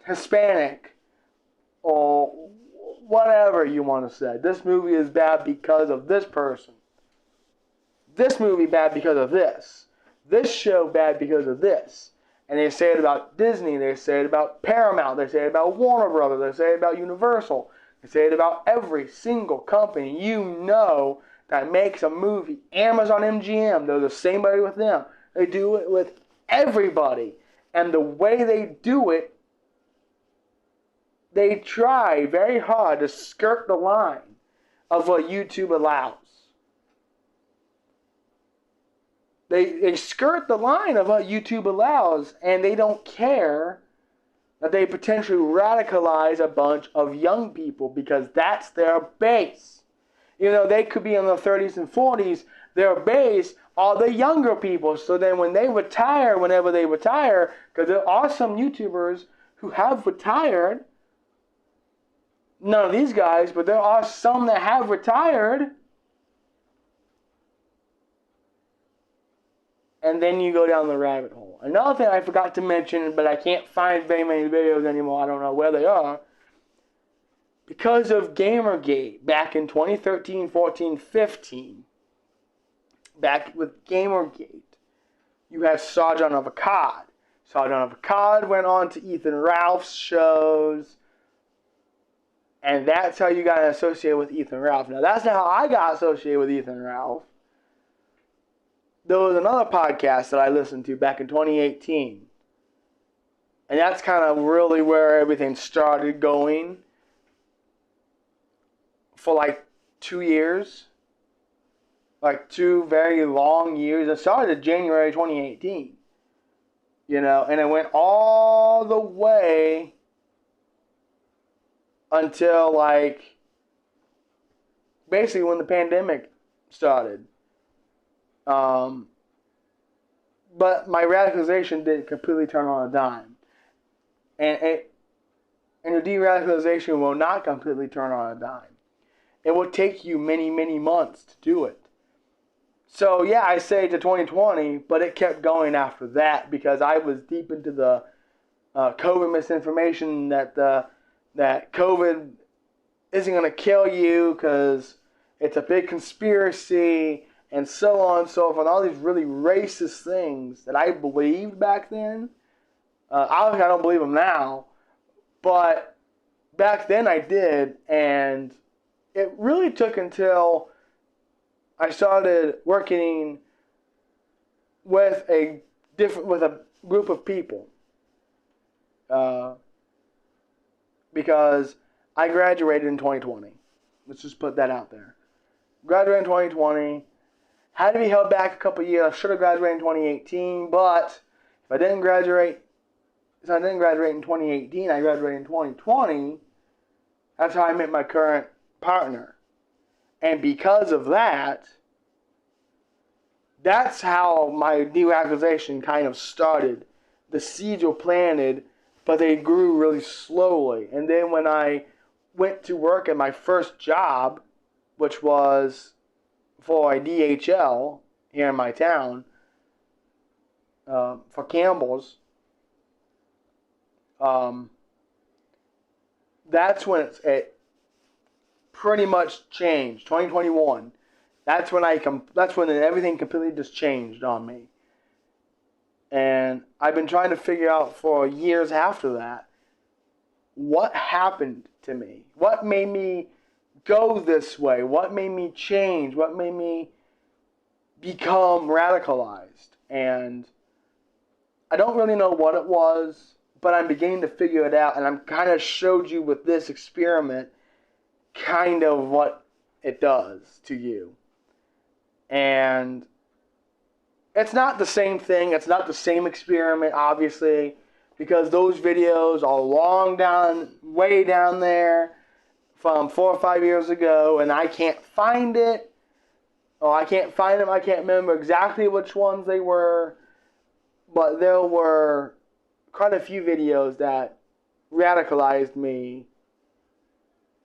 Hispanic, or whatever you want to say. This movie is bad because of this person. This movie bad because of this. This show bad because of this. And they say it about Disney, they say it about Paramount, they say it about Warner Brothers, they say it about Universal, they say it about every single company you know that makes a movie. Amazon, MGM, they're the same way with them. They do it with everybody. And the way they do it, they try very hard to skirt the line of what YouTube allows. They skirt the line of what YouTube allows, and they don't care that they potentially radicalize a bunch of young people because that's their base. You know, they could be in their 30s and 40s. Their base are the younger people. So then when they retire, whenever they retire, because there are some YouTubers who have retired, none of these guys, but there are some that have retired. And then you go down the rabbit hole. Another thing I forgot to mention, but I can't find very many videos anymore. I don't know where they are. Because of Gamergate back in 2013, 14, 15, back with Gamergate, you had Sergeant of Akkad. Sergeant of Akkad went on to Ethan Ralph's shows. And that's how you got associated with Ethan Ralph. Now, that's not how I got associated with Ethan Ralph. There was another podcast that I listened to back in 2018. And that's kind of really where everything started going for like 2 years. Like 2 very long years. It started January 2018. You know, and it went all the way until like basically when the pandemic started. But my radicalization didn't completely turn on a dime. And your de-radicalization will not completely turn on a dime. It will take you many, many months to do it. So yeah, I say to 2020, but it kept going after that because I was deep into the COVID misinformation that COVID isn't going to kill you because it's a big conspiracy and so on and so forth. All these really racist things that I believed back then. Obviously, I don't believe them now, but back then I did, and it really took until I started working with a group of people. Because I graduated in 2020. Let's just put that out there. Graduated in 2020. Had to be held back a couple years. I should have graduated in 2018, but if I didn't graduate in 2018, I graduated in 2020. That's how I met my current partner. And because of that, that's how my de-radicalization kind of started. The seeds were planted, but they grew really slowly. And then when I went to work at my first job, which was for a DHL here in my town, for Campbell's, that's when it pretty much changed. 2021. That's when everything completely just changed on me. And I've been trying to figure out for years after that, what happened to me? What made me go this way? What made me change? What made me become radicalized? And I don't really know what it was, but I'm beginning to figure it out. And I'm kind of showed you with this experiment kind of what it does to you. And it's not the same thing. It's not the same experiment, obviously, because those videos are way down there from 4 or 5 years ago, and I can't find it, or I can't find them. I can't remember exactly which ones they were, but there were quite a few videos that radicalized me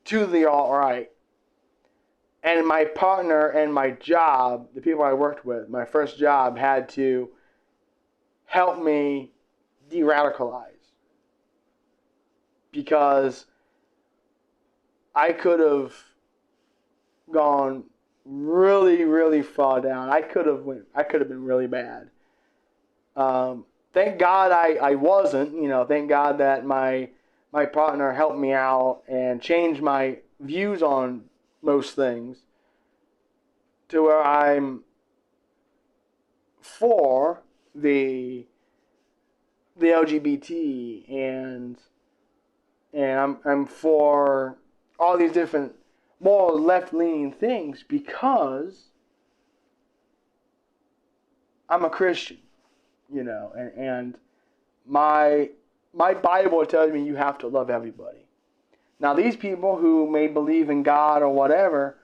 to the alt-right. And my partner and my job, the people I worked with, my first job had to help me de-radicalize. Because I could have gone really, really far down. I could have been really bad. Thank God I wasn't, thank God that my partner helped me out and changed my views on most things to where I'm for the LGBT and I'm for all these different more left-leaning things because I'm a Christian, and my Bible tells me you have to love everybody. Now, these people who may believe in God or whatever,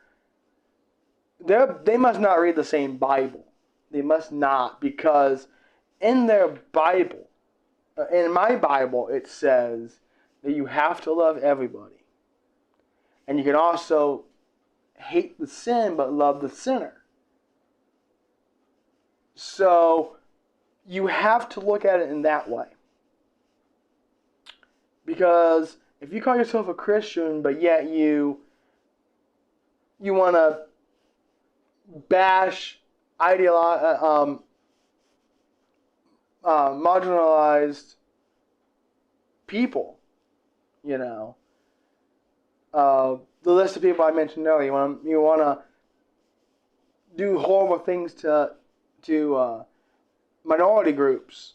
they must not read the same Bible. They must not, because in their Bible, in my Bible, it says that you have to love everybody. And you can also hate the sin but love the sinner. So you have to look at it in that way. Because if you call yourself a Christian, but yet you want to bash marginalized people, the list of people I mentioned earlier, you want to do horrible things to minority groups,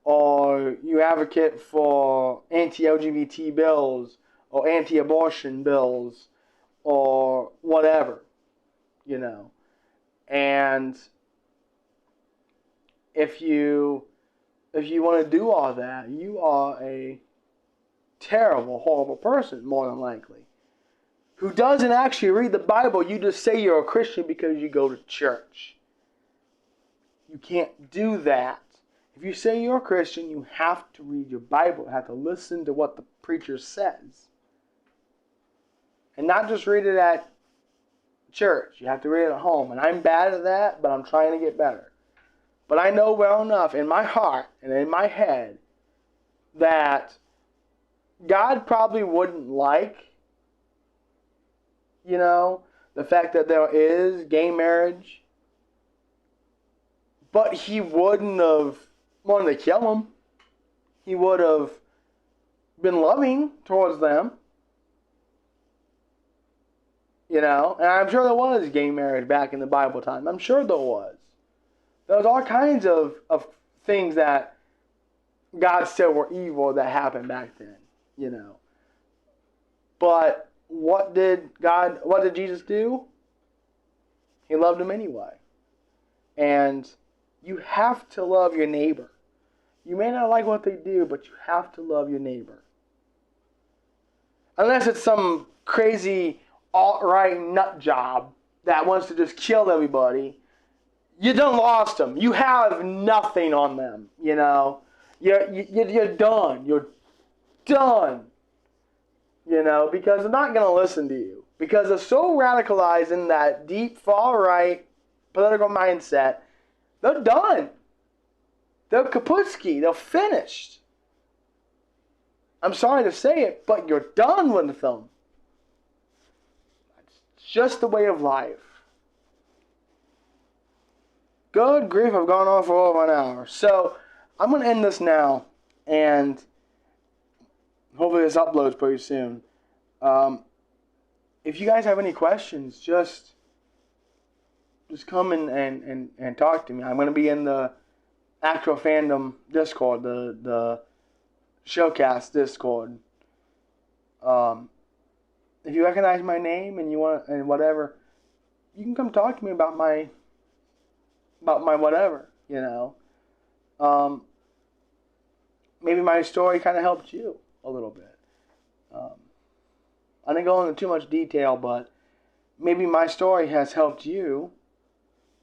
or you advocate for anti-LGBT bills or anti-abortion bills or whatever, and if you want to do all that, you are a terrible, horrible person, more than likely, who doesn't actually read the Bible. You just say you're a Christian because you go to church. You can't do that. If you say you're a Christian, you have to read your Bible. You have to listen to what the preacher says. And not just read it at church. You have to read it at home. And I'm bad at that, but I'm trying to get better. But I know well enough in my heart and in my head that God probably wouldn't like, the fact that there is gay marriage. But he wouldn't have wanted to kill them. He would have been loving towards them. And I'm sure there was gay marriage back in the Bible time. I'm sure there was. There was all kinds of things that God said were evil that happened back then, But what did Jesus do? He loved them anyway. And you have to love your neighbor. You may not like what they do, but you have to love your neighbor. Unless it's some crazy alt-right nut job that wants to just kill everybody, you done lost them. You have nothing on them, you know. You're done. You're done. You know, because they're not going to listen to you. Because they're so radicalized in that deep far-right political mindset, they're done. They're kaputski. They're finished. I'm sorry to say it, but you're done with them. It's just the way of life. Good grief, I've gone on for over an hour. So, I'm going to end this now, and hopefully this uploads pretty soon. If you guys have any questions, just come and talk to me. I'm going to be in the Actual Fandom Discord, the Showcast Discord. If you recognize my name and you want and whatever, you can come talk to me about my whatever, you know. Maybe my story kind of helped you a little bit. I didn't go into too much detail, but maybe my story has helped you,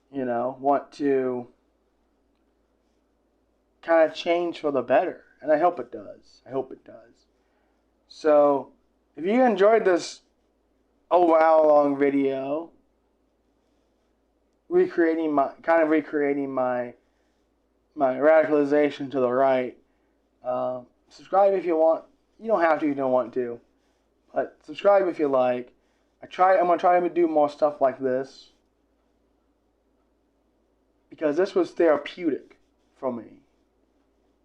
you know, want to kind of change for the better. And I hope it does. I hope it does. So, if you enjoyed this over hour-long video, recreating my radicalization to the right, subscribe if you want. You don't have to if you don't want to. But subscribe if you like. I'm going to try to do more stuff like this. Because this was therapeutic for me.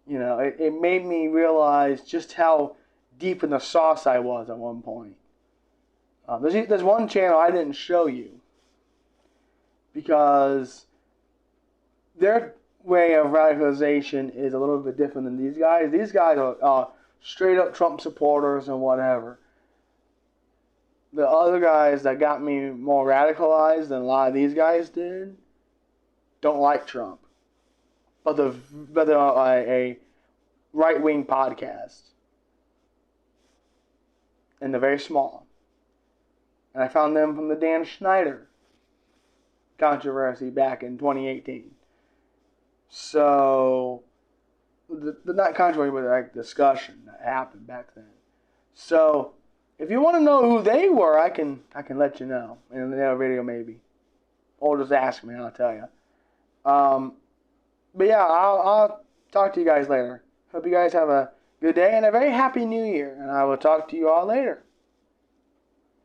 You know, it made me realize just how deep in the sauce I was at one point. There's one channel I didn't show you. Because their way of radicalization is a little bit different than these guys. These guys are straight up Trump supporters and whatever. The other guys that got me more radicalized than a lot of these guys did don't like Trump. But they're a right-wing podcast. And they're very small. And I found them from the Dan Schneider controversy back in 2018. So, not controversy, but like discussion that happened back then. So, if you want to know who they were, I can let you know in another video maybe, or just ask me and I'll tell you. But yeah, I'll talk to you guys later. Hope you guys have a good day and a very happy New Year, and I will talk to you all later.